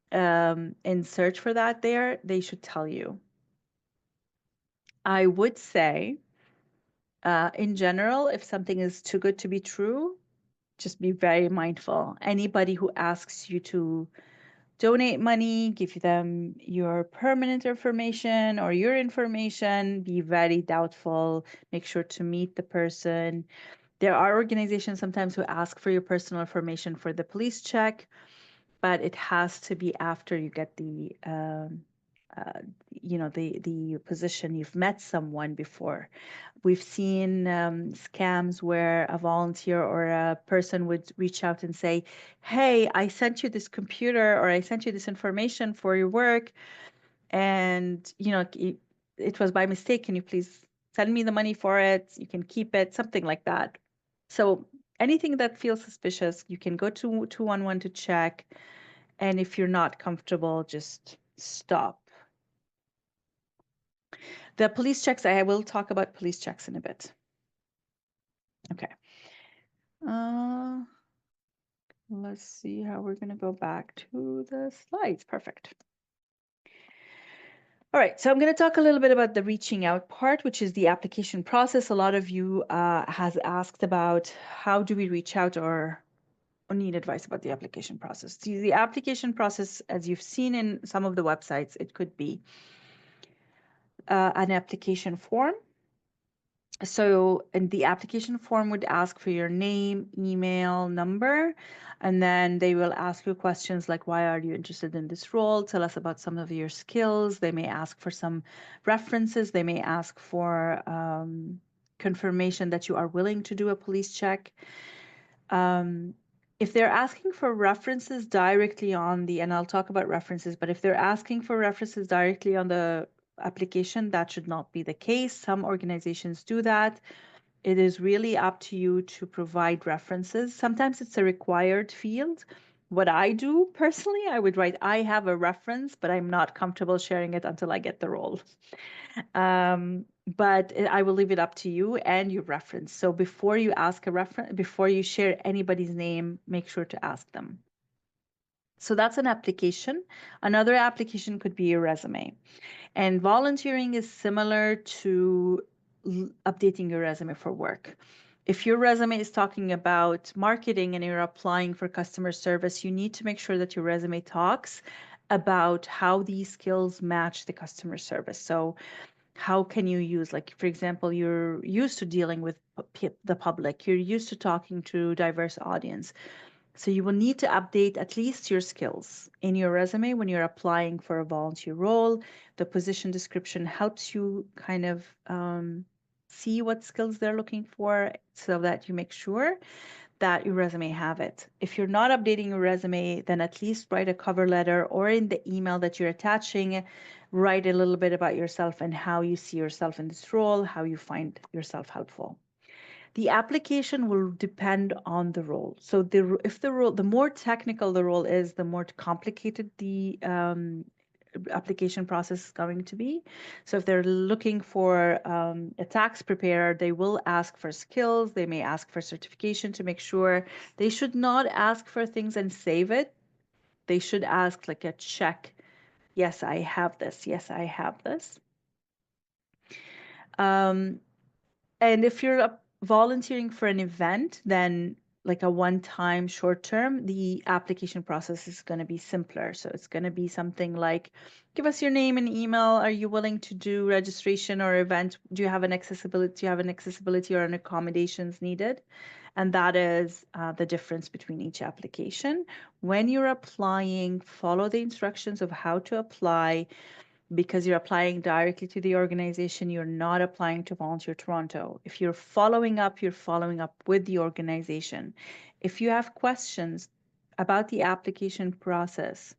And search for that there, they should tell you. I would say, in general, if something is too good to be true, just be very mindful. Anybody who asks you to donate money, give them your permanent information or your information, be very doubtful. Make sure to meet the person. There are organizations sometimes who ask for your personal information for the police check, but it has to be after you get the the position. You've met someone before. We've seen scams where a volunteer or a person would reach out and say, hey, I sent you this computer, or I sent you this information for your work, and it was by mistake. Can you please send me the money for it? You can keep it, something like that. So anything that feels suspicious, you can go to 211 to check. And if you're not comfortable, just stop. The police checks, I will talk about police checks in a bit. Okay. Let's see how we're going to go back to the slides. Perfect. All right, so I'm going to talk a little bit about the reaching out part, which is the application process. A lot of you has asked about how do we reach out or need advice about the application process. See, the application process, as you've seen in some of the websites, it could be an application form. So, and the application form would ask for your name, email, number, and then they will ask you questions like, why are you interested in this role? Tell us about some of your skills. They may ask for some references. They may ask for confirmation that you are willing to do a police check. If they're asking for references directly on the, and I'll talk about references, but if they're asking for references directly on the application, that should not be the case. Some organizations do that. It is really up to you to provide references. Sometimes it's a required field. What I do personally, I would write, I have a reference, but I'm not comfortable sharing it until I get the role. But I will leave it up to you and your reference. So before you ask a reference, before you share anybody's name, make sure to ask them. So that's an application. Another application could be your resume. And volunteering is similar to updating your resume for work. If your resume is talking about marketing and you're applying for customer service, you need to make sure that your resume talks about how these skills match the customer service. So how can you use, like, for example, you're used to dealing with the public, you're used to talking to diverse audience. So you will need to update at least your skills in your resume when you're applying for a volunteer role. The position description helps you kind of see what skills they're looking for so that you make sure that your resume have it. If you're not updating your resume, then at least write a cover letter, or in the email that you're attaching, write a little bit about yourself and how you see yourself in this role, how you find yourself helpful. The application will depend on the role. So the more technical the role is, the more complicated the application process is going to be. So if they're looking for a tax preparer, they will ask for skills. They may ask for certification to make sure. They should not ask for things and save it. They should ask like a check. Yes, I have this. Yes, I have this. And if you're volunteering for an event, then like a one-time short term, the application process is going to be simpler. So it's going to be something like, give us your name and email. Are you willing to do registration or event? Do you have an accessibility or an accommodations needed? And that is the difference between each application. When you're applying, follow the instructions of how to apply, because you're applying directly to the organization. You're not applying to Volunteer Toronto. If you're following up with the organization. If you have questions about the application process,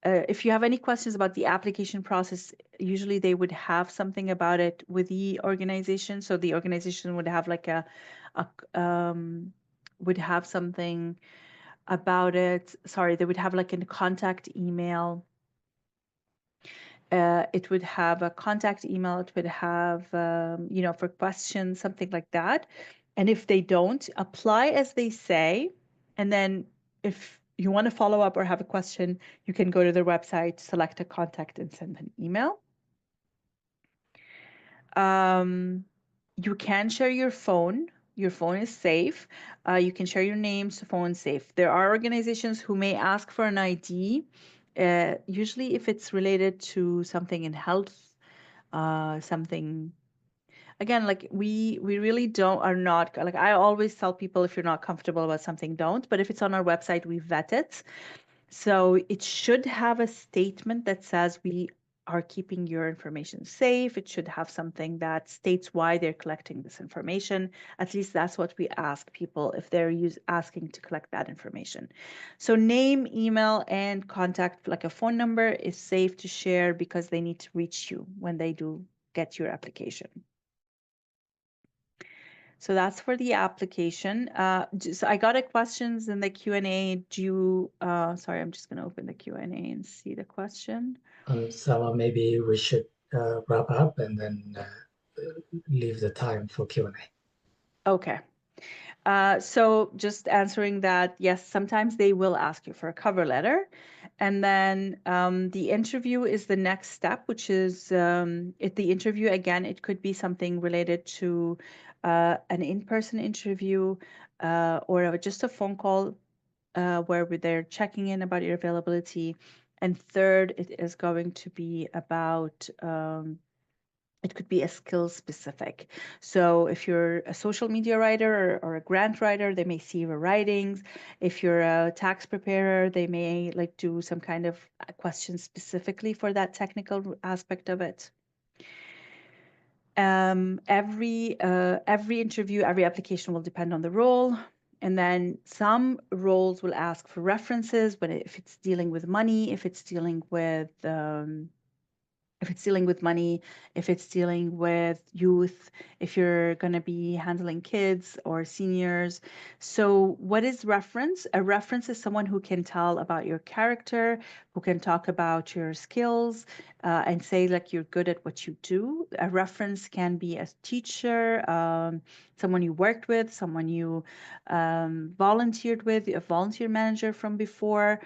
if you have any questions about the application process, usually they would have something about it with the organization. So the organization would have like would have something about it. Sorry, they would have like a contact email. It would have a contact email. It would have, for questions, something like that. And if they don't, apply as they say. And then if you want to follow up or have a question, you can go to their website, select a contact, and send an email. You can share your phone. Your phone is safe. You can share your name, so phone safe. There are organizations who may ask for an ID. Usually if it's related to something in health, something, again, like we really are not, like I always tell people, if you're not comfortable about something, don't. But if it's on our website, we vet it. So it should have a statement that says we are keeping your information safe. It should have something that states why they're collecting this information. At least that's what we ask people if they're asking to collect that information. So name, email, and contact, like a phone number, is safe to share because they need to reach you when they do get your application. So that's for the application. So I got a questions in the Q&A. Do you, sorry, I'm just going to open the Q&A and see the question. Samah, maybe we should wrap up and then leave the time for Q&A. Okay. So just answering that, yes, sometimes they will ask you for a cover letter. And then the interview is the next step, which is the interview, again, it could be something related to an in-person interview or just a phone call where they're checking in about your availability. And third, it is going to be about it could be a skill specific. So if you're a social media writer or a grant writer, they may see your writings. If you're a tax preparer, they may like do some kind of question specifically for that technical aspect of it. Every interview, every application will depend on the role. And then some roles will ask for references, but if it's dealing with money, if it's dealing with money, if it's dealing with youth, if you're going to be handling kids or seniors. So what is reference? A reference is someone who can tell about your character, who can talk about your skills and say like you're good at what you do. A reference can be a teacher, someone you worked with, someone you volunteered with, a volunteer manager from before.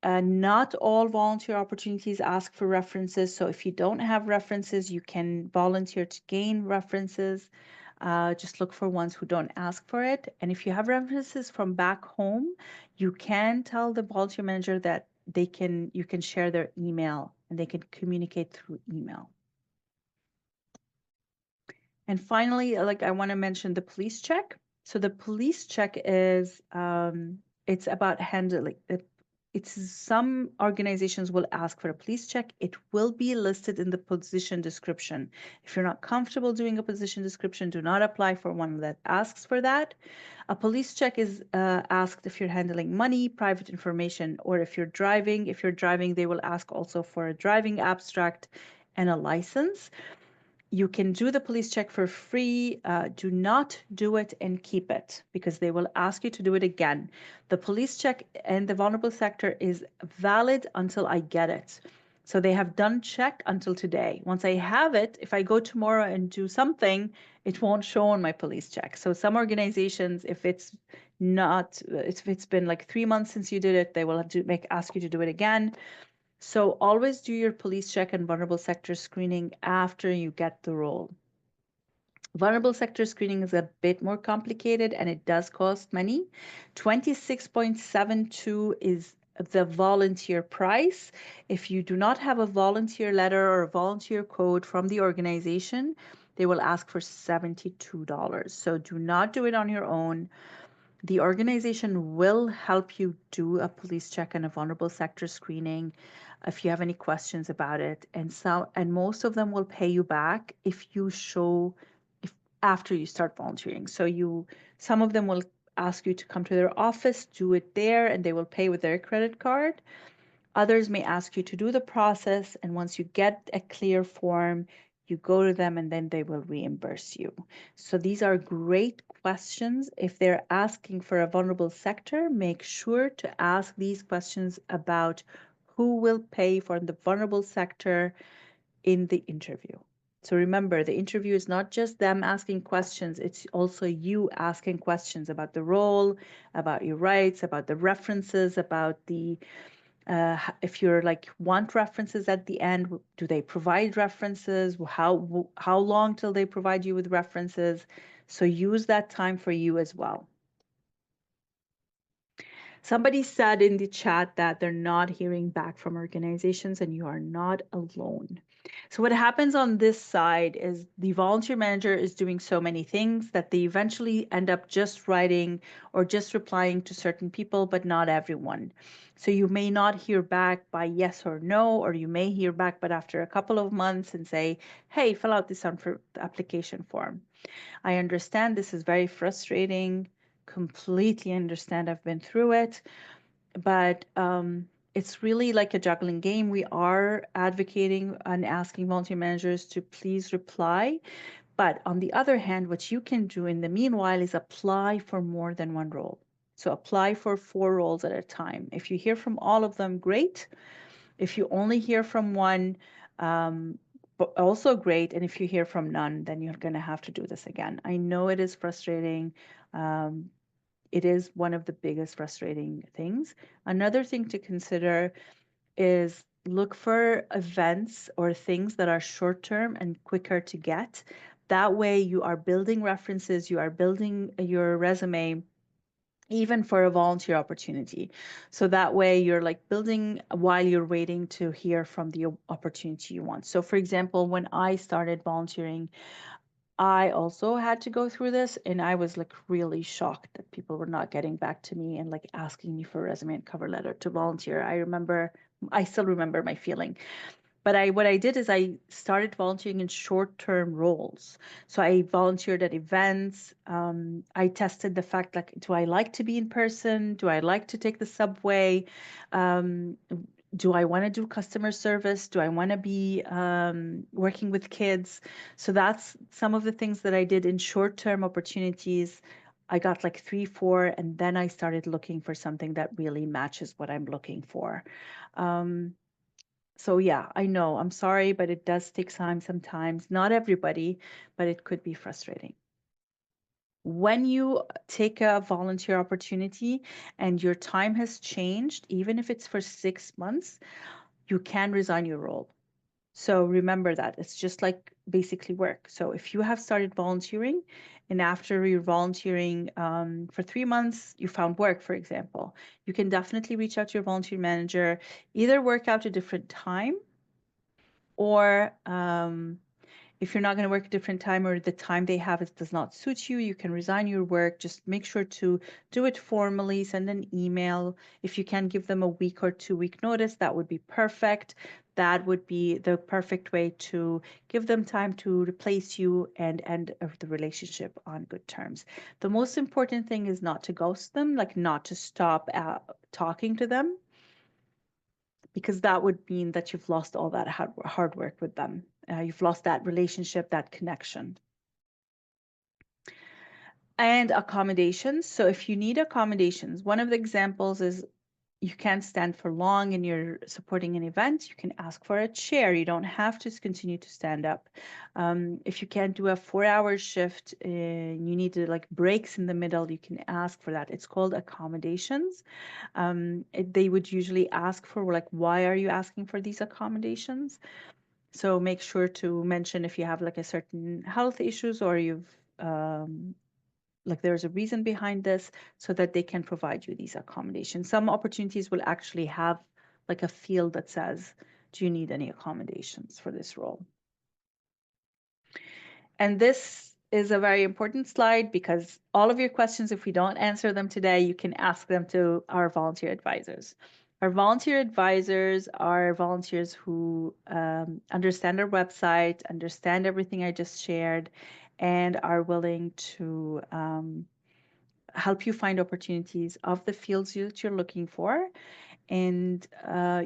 Not all volunteer opportunities ask for references. So if you don't have references, you can volunteer to gain references. Just look for ones who don't ask for it. And if you have references from back home, you can tell the volunteer manager that you can share their email and they can communicate through email. And finally, like I want to mention the police check. So the police check is it's about handling it. Some organizations will ask for a police check. It will be listed in the position description. If you're not comfortable doing a position description, do not apply for one that asks for that. A police check is asked if you're handling money, private information, or if you're driving. If you're driving, they will ask also for a driving abstract and a license. You can do the police check for free. Do not do it and keep it because they will ask you to do it again. The police check in the vulnerable sector is valid until I get it. So they have done check until today. Once I have it, if I go tomorrow and do something, it won't show on my police check. So some organizations, if it's been like 3 months since you did it, they will have to ask you to do it again. So always do your police check and vulnerable sector screening after you get the role. Vulnerable sector screening is a bit more complicated and it does cost money. 26.72 is the volunteer price. If you do not have a volunteer letter or a volunteer code from the organization, they will ask for $72. So do not do it on your own. The organization will help you do a police check and a vulnerable sector screening if you have any questions about it. And most of them will pay you back if you show if after you start volunteering. Some of them will ask you to come to their office, do it there, and they will pay with their credit card. Others may ask you to do the process, and once you get a clear form, you go to them and then they will reimburse you. So these are great questions. If they're asking for a vulnerable sector, make sure to ask these questions about who will pay for the vulnerable sector in the interview. So remember, the interview is not just them asking questions, it's also you asking questions about the role, about your rights, about the references, about the if you're like want references at the end, do they provide references? How long till they provide you with references? So use that time for you as well. Somebody said in the chat that they're not hearing back from organizations and you are not alone. So what happens on this side is the volunteer manager is doing so many things that they eventually end up just writing or just replying to certain people, but not everyone. So you may not hear back by yes or no, or you may hear back, but after a couple of months and say, hey, fill out this application form. I understand this is very frustrating, completely understand. I've been through it, but it's really like a juggling game. We are advocating and asking volunteer managers to please reply. But on the other hand, what you can do in the meanwhile is apply for more than one role. So apply for 4 roles at a time. If you hear from all of them, great. If you only hear from one, but also great. And if you hear from none, then you're going to have to do this again. I know it is frustrating. Um, it is one of the biggest frustrating things. Another thing to consider is look for events or things that are short term and quicker to get. That way you are building references, you are building your resume even for a volunteer opportunity. So that way you're like building while you're waiting to hear from the opportunity you want. So for example, when I started volunteering, I also had to go through this and I was like really shocked that people were not getting back to me and like asking me for a resume and cover letter to volunteer. I still remember my feeling. But what I did is I started volunteering in short-term roles. So I volunteered at events. I tested the fact like, do I like to be in person? Do I like to take the subway? Um, do I want to do customer service? Do I want to be working with kids? So that's some of the things that I did in short-term opportunities. I got like 3, 4, and then I started looking for something that really matches what I'm looking for. Um, so yeah, I know, I'm sorry, but it does take time sometimes. Not everybody, but it could be frustrating. When you take a volunteer opportunity and your time has changed, even if it's for 6 months, you can resign your role. So remember that it's just like basically work. So if you have started volunteering and after you're volunteering for 3 months, you found work, for example, you can definitely reach out to your volunteer manager, either work out a different time or if you're not going to work a different time or the time they have it does not suit you, you can resign your work. Just make sure to do it formally, send an email. If you can give them a week or 2-week notice, that would be perfect. That would be the perfect way to give them time to replace you and end the relationship on good terms. The most important thing is not to ghost them, like not to stop talking to them, because that would mean that you've lost all that hard work with them. You've lost that relationship, that connection. And accommodations. So if you need accommodations, one of the examples is you can't stand for long and you're supporting an event, you can ask for a chair. You don't have to continue to stand up. If you can't do a 4-hour shift, you need to like breaks in the middle, you can ask for that. It's called accommodations. They would usually ask for like, why are you asking for these accommodations? So make sure to mention if you have like a certain health issues or you've like there's a reason behind this so that they can provide you these accommodations. Some opportunities will actually have like a field that says, do you need any accommodations for this role? And this is a very important slide because all of your questions, if we don't answer them today, you can ask them to our volunteer advisors. Our volunteer advisors are volunteers who understand our website, understand everything I just shared, and are willing to help you find opportunities of the fields that you're looking for. And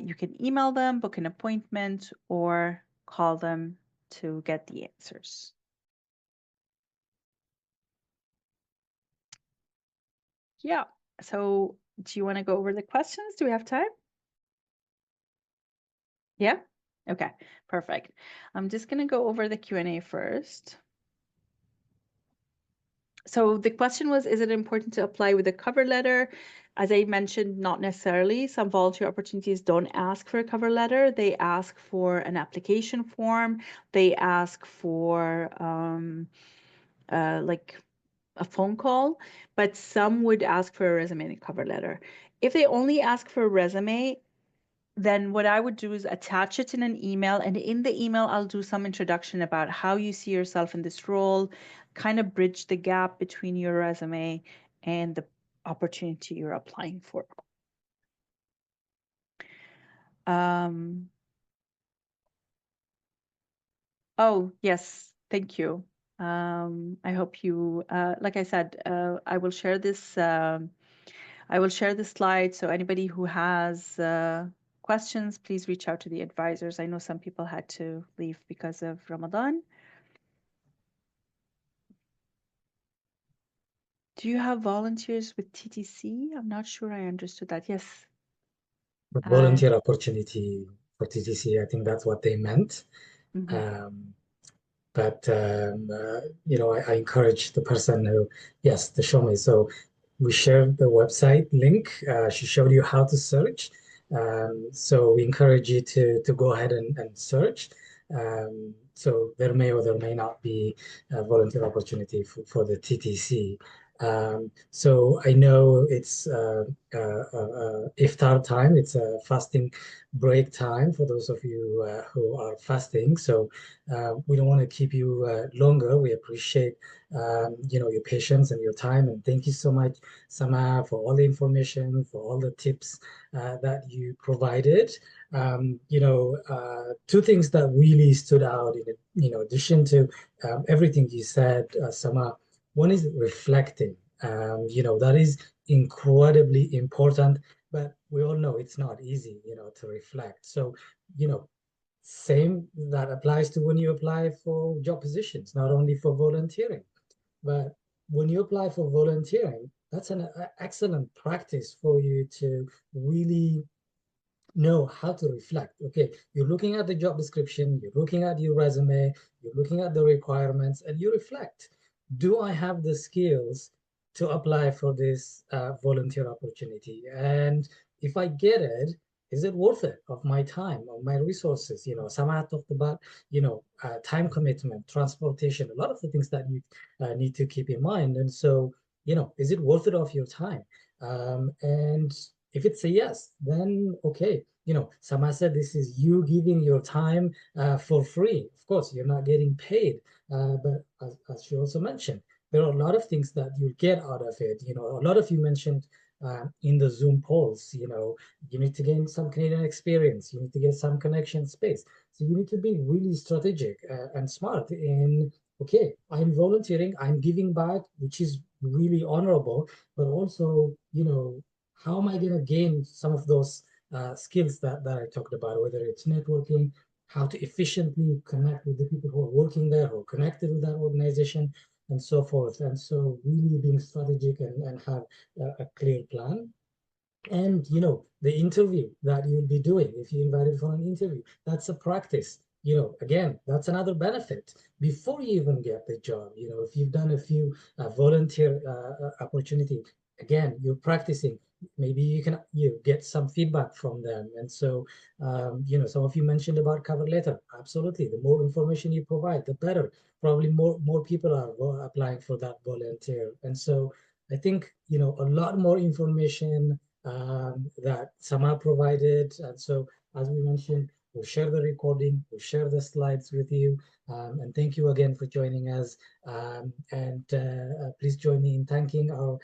you can email them, book an appointment, or call them to get the answers. Yeah. So do you want to go over the questions? Do we have time? Yeah? Okay, perfect. I'm just going to go over the Q&A first. So the question was, is it important to apply with a cover letter? As I mentioned, not necessarily. Some volunteer opportunities don't ask for a cover letter. They ask for an application form. They ask for like a phone call, but some would ask for a resume and a cover letter. If they only ask for a resume, then what I would do is attach it in an email. And in the email, I'll do some introduction about how you see yourself in this role, kind of bridge the gap between your resume and the opportunity you're applying for. Oh, yes, thank you. I hope you, like I said, I will share this. I will share the slide. So anybody who has questions, please reach out to the advisors. I know some people had to leave because of Ramadan. Do you have volunteers with TTC? I'm not sure I understood that. Yes. But volunteer opportunity for TTC, I think that's what they meant. Mhm. Um, but I encourage the person who, yes, to show me. So we shared the website link. She showed you how to search. So we encourage you to go ahead and search. So there may or there may not be a volunteer opportunity for the TTC. So I know it's iftar time. It's a fasting break time for those of you who are fasting. So we don't want to keep you longer. We appreciate your patience and your time, and thank you so much, Samah, for all the information, for all the tips that you provided. Two things that really stood out in addition to everything you said, Samah. One is reflecting. That is incredibly important, but we all know it's not easy, to reflect. So, same that applies to when you apply for job positions, not only for volunteering, but when you apply for volunteering, that's an excellent practice for you to really know how to reflect. Okay, you're looking at the job description, you're looking at your resume, you're looking at the requirements, and you reflect. Do I have the skills to apply for this volunteer opportunity? And if I get it, is it worth it of my time, of my resources? Samah talked about, time commitment, transportation, a lot of the things that you need to keep in mind. And so, is it worth it of your time? And if it's a yes, then okay. Sama said this is you giving your time for free. Of course, you're not getting paid. But as she also mentioned, there are a lot of things that you get out of it. A lot of you mentioned in the Zoom polls, you need to gain some Canadian experience. You need to get some connection space. So you need to be really strategic and smart in, okay, I'm volunteering, I'm giving back, which is really honorable, but also, how am I going to gain some of those skills that I talked about, whether it's networking, how to efficiently connect with the people who are working there, who are connected with that organization, and so forth. And so really being strategic and have a clear plan. And the interview that you'll be doing, if you're invited for an interview, that's a practice. Again, that's another benefit before you even get the job. If you've done a few volunteer opportunity, again, you're practicing. Maybe you get some feedback from them. And so, some of you mentioned about cover letter. Absolutely. The more information you provide, the better. Probably more people are applying for that volunteer. And so I think, a lot more information that Sama provided. And so, as we mentioned, we'll share the recording, we'll share the slides with you. And thank you again for joining us. And please join me in thanking our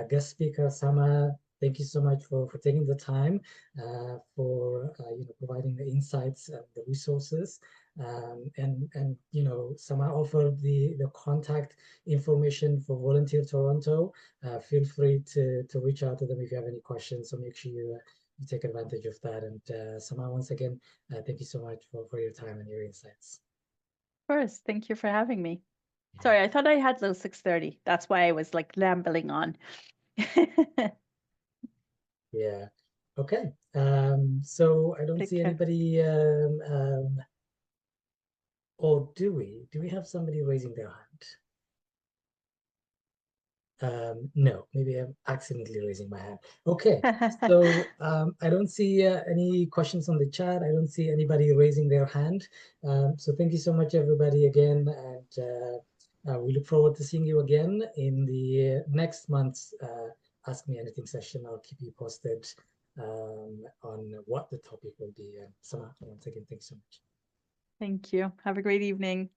guest speaker, Sama. Thank you so much for taking the time, for providing the insights and the resources. And Sama offered the contact information for Volunteer Toronto. Feel free to reach out to them if you have any questions. So make sure you take advantage of that. And Sama, once again, thank you so much for your time and your insights. Of course. Thank you for having me. Yeah. Sorry, I thought I had till 6:30. That's why I was like rambling on. Yeah. Okay. So I don't Take see care. anybody. Or do we? Do we have somebody raising their hand? No, maybe I'm accidentally raising my hand. Okay. So I don't see any questions on the chat. I don't see anybody raising their hand. So thank you so much, everybody, again. And we look forward to seeing you again in the next month's Ask Me Anything session. I'll keep you posted on what the topic will be. And so once again, thanks so much. Thank you. Have a great evening.